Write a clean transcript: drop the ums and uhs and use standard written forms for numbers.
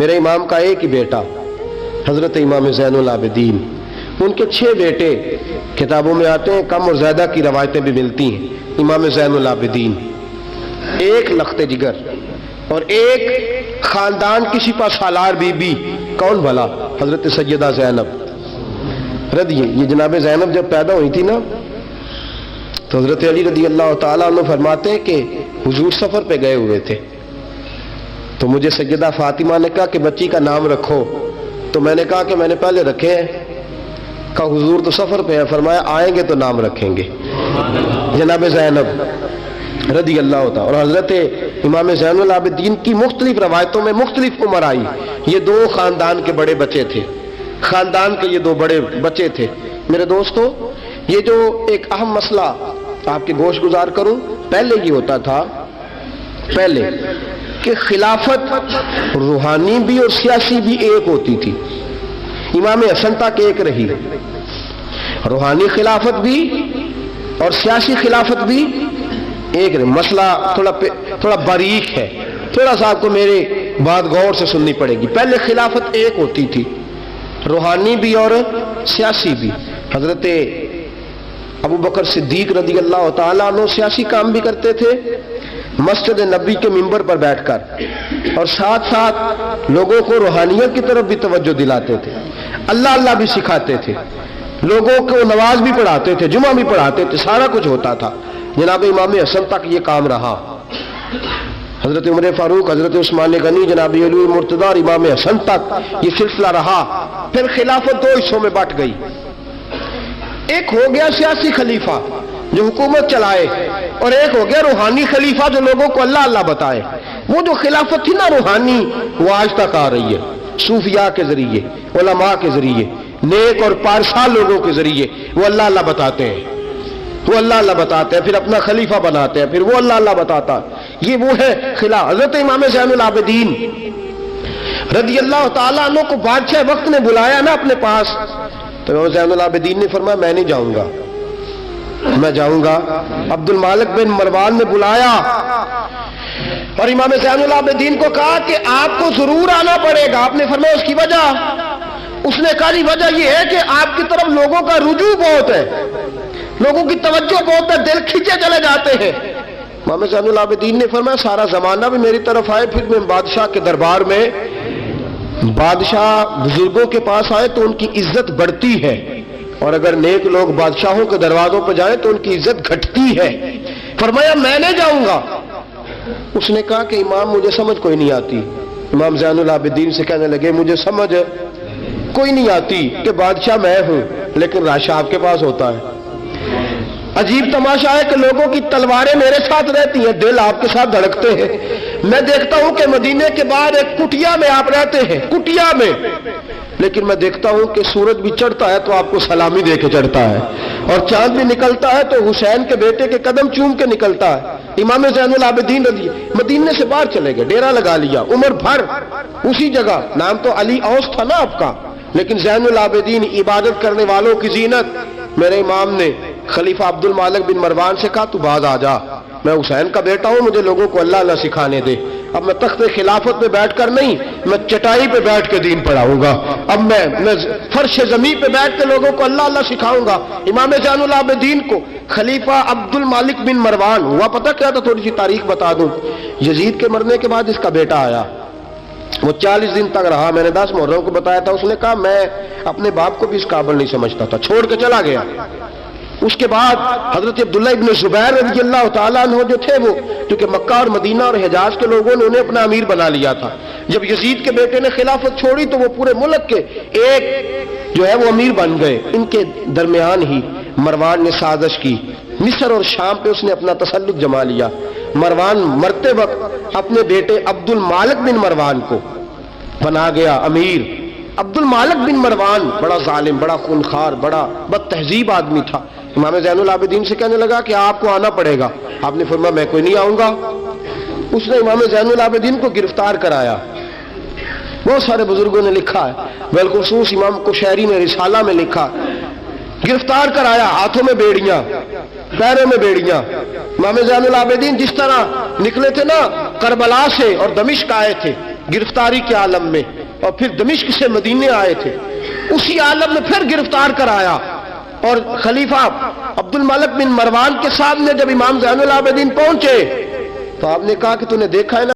میرے امام کا ایک ہی بیٹا حضرت امام زین العابدین، ان کے 6 بیٹے کتابوں میں آتے ہیں، کم اور زیادہ کی روایتیں بھی ملتی ہیں۔ امام زین العابدین ایک لخت جگر اور ایک خاندان کی سپہ سالار بی بی، کون بھلا؟ حضرت سیدہ زینب یہ جناب زینب جب پیدا ہوئی تھی نا تو حضرت علی رضی اللہ تعالیٰ عنہ فرماتے ہیں کہ حضور سفر پہ گئے ہوئے تھے، تو مجھے سیدہ فاطمہ نے کہا کہ بچی کا نام رکھو، تو میں نے کہا کہ میں نے پہلے رکھے ہیں، کہا حضور تو سفر پہ ہیں، فرمایا آئیں گے تو نام رکھیں گے۔ جناب زینب رضی اللہ تعالیٰ اور حضرت امام زین العابدین کی مختلف روایتوں میں مختلف عمر آئی، یہ 2 خاندان کے بڑے بچے تھے، خاندان کے یہ 2 بڑے بچے تھے۔ میرے دوستو، یہ جو ایک اہم مسئلہ آپ کے گوش گزار کروں، پہلے یہ ہوتا تھا پہلے کہ خلافت روحانی بھی اور سیاسی بھی ایک ہوتی تھی، امام حسن تک ایک رہی، روحانی خلافت بھی اور سیاسی خلافت بھی ایک رہی۔ مسئلہ تھوڑا باریک ہے، تھوڑا سا آپ کو میرے بات غور سے سننی پڑے گی۔ پہلے خلافت ایک ہوتی تھی، روحانی بھی اور سیاسی بھی۔ حضرت ابو بکر صدیق رضی اللہ تعالیٰ عنہ سیاسی کام بھی کرتے تھے مسجد نبی کے منبر پر بیٹھ کر، اور ساتھ ساتھ لوگوں کو روحانیت کی طرف بھی توجہ دلاتے تھے، اللہ اللہ بھی سکھاتے تھے، لوگوں کو نماز بھی پڑھاتے تھے، جمعہ بھی پڑھاتے تھے، سارا کچھ ہوتا تھا۔ جناب امام حسن تک یہ کام رہا، حضرت عمر فاروق، حضرت عثمان غنی، جناب علی مرتضیٰ اور امام حسن تک یہ سلسلہ رہا۔ پھر خلافت 2 حصوں میں بٹ گئی، ایک ہو گیا سیاسی خلیفہ جو حکومت چلائے، اور ایک ہو گیا روحانی خلیفہ جو لوگوں کو اللہ اللہ بتائے۔ وہ جو خلافت تھی نا روحانی، وہ آج تک آ رہی ہے، صوفیاء کے ذریعے، علماء کے ذریعے، نیک اور پارسال لوگوں کے ذریعے وہ اللہ اللہ بتاتے ہیں، وہ اللہ اللہ بتاتے ہیں، پھر اپنا خلیفہ بناتے ہیں، پھر وہ اللہ اللہ بتاتا۔ یہ وہ ہے خلاف۔ حضرت امام زین العابدین رضی اللہ تعالیٰ عنہ کو بادشاہ وقت نے بلایا نا اپنے پاس، تو امام زین العابدین نے فرمایا میں نہیں جاؤں گا، میں جاؤں گا۔ عبد المالک بن مروان نے بلایا اور امام زین العابدین کو کہا کہ آپ کو ضرور آنا پڑے گا۔ آپ نے فرمایا اس کی وجہ؟ اس نے کہا جی وجہ یہ ہے کہ آپ کی طرف لوگوں کا رجوع بہت ہے، لوگوں کی توجہ بہت ہے، دل کھینچے چلے جاتے ہیں۔ امام زین العابدین نے فرمایا سارا زمانہ بھی میری طرف آئے، پھر میں بادشاہ کے دربار میں، بادشاہ بزرگوں کے پاس آئے تو ان کی عزت بڑھتی ہے، اور اگر نیک لوگ بادشاہوں کے دروازوں پہ جائیں تو ان کی عزت گھٹتی ہے۔ فرمایا میں نہیں جاؤں گا۔ اس نے کہا کہ امام مجھے سمجھ کوئی نہیں آتی۔ امام زین العابدین سے کہنے لگے مجھے سمجھ کوئی نہیں آتی کہ بادشاہ میں ہوں لیکن راشا آپ کے پاس ہوتا ہے۔ عجیب تماشا ہے کہ لوگوں کی تلواریں میرے ساتھ رہتی ہیں، دل آپ کے ساتھ دھڑکتے ہیں۔ میں دیکھتا ہوں کہ مدینے کے بعد ایک کٹیا میں آپ رہتے ہیں، کٹیا میں، لیکن میں دیکھتا ہوں کہ سورج بھی چڑھتا ہے تو آپ کو سلامی دے کے چڑھتا ہے، اور چاند بھی نکلتا ہے تو حسین کے بیٹے کے قدم چوم کے نکلتا ہے۔ امام زین العابدین رضی مدینے سے باہر چلے گئے، ڈیرا لگا لیا، عمر بھر اسی جگہ، نام تو علی اوس تھا نا آپ کا، لیکن زین العابدین عبادت کرنے والوں کی زینت۔ میرے امام نے خلیفہ عبد المالک بن مروان سے کہا تو باز آ جا، میں حسین کا بیٹا ہوں، مجھے لوگوں کو اللہ اللہ سکھانے دے۔ اب میں تخت خلافت پہ بیٹھ کر نہیں، میں چٹائی پہ بیٹھ کے دین پڑھاؤں گا، اب میں فرش زمین پہ بیٹھ کے لوگوں کو اللہ اللہ سکھاؤں گا۔ امام زین العابدین کو خلیفہ عبد المالک بن مروان ہوا پتہ کیا تھا؟ تھوڑی سی تاریخ بتا دوں۔ یزید کے مرنے کے بعد اس کا بیٹا آیا، وہ 40 دن تک رہا، میں نے 10 محرم کو بتایا تھا۔ اس نے کہا میں اپنے باپ کو بھی اس قابل نہیں سمجھتا تھا، چھوڑ کے چلا گیا۔ اس کے بعد حضرت عبداللہ ابن زبیر رضی اللہ تعالیٰ عنہ جو تھے، وہ کیونکہ مکہ اور مدینہ اور حجاز کے لوگوں نے انہیں اپنا امیر بنا لیا تھا، جب یزید کے بیٹے نے خلافت چھوڑی تو وہ پورے ملک کے ایک جو ہے وہ امیر بن گئے۔ ان کے درمیان ہی مروان نے سازش کی، مصر اور شام پہ اس نے اپنا تسلط جما لیا۔ مروان مرتے وقت اپنے بیٹے عبد المالک بن مروان کو بنا گیا امیر۔ عبد المالک بن مروان بڑا ظالم، بڑا خونخوار، بڑا بد تہذیب آدمی تھا۔ امام زین العابدین سے کہنے لگا کہ آپ کو آنا پڑے گا۔ آپ نے فرمایا میں کوئی نہیں آؤں گا۔ اس نے امام زین العابدین کو گرفتار کرایا۔ بہت سارے بزرگوں نے لکھا ہے، بالخصوص امام کشیری نے رسالہ میں لکھا، گرفتار کرایا، ہاتھوں میں بیڑیاں، پیروں میں بیڑیاں۔ امام زین العابدین جس طرح نکلے تھے نا کربلا سے اور دمشق آئے تھے، گرفتاری کے عالم میں، اور پھر دمشق سے مدینے آئے تھے، اسی عالم میں پھر گرفتار کرایا، اور خلیفہ عبد الملک بن مروان کے سامنے جب امام زین العابدین پہنچے تو آپ نے کہا کہ تو نے دیکھا ہے نا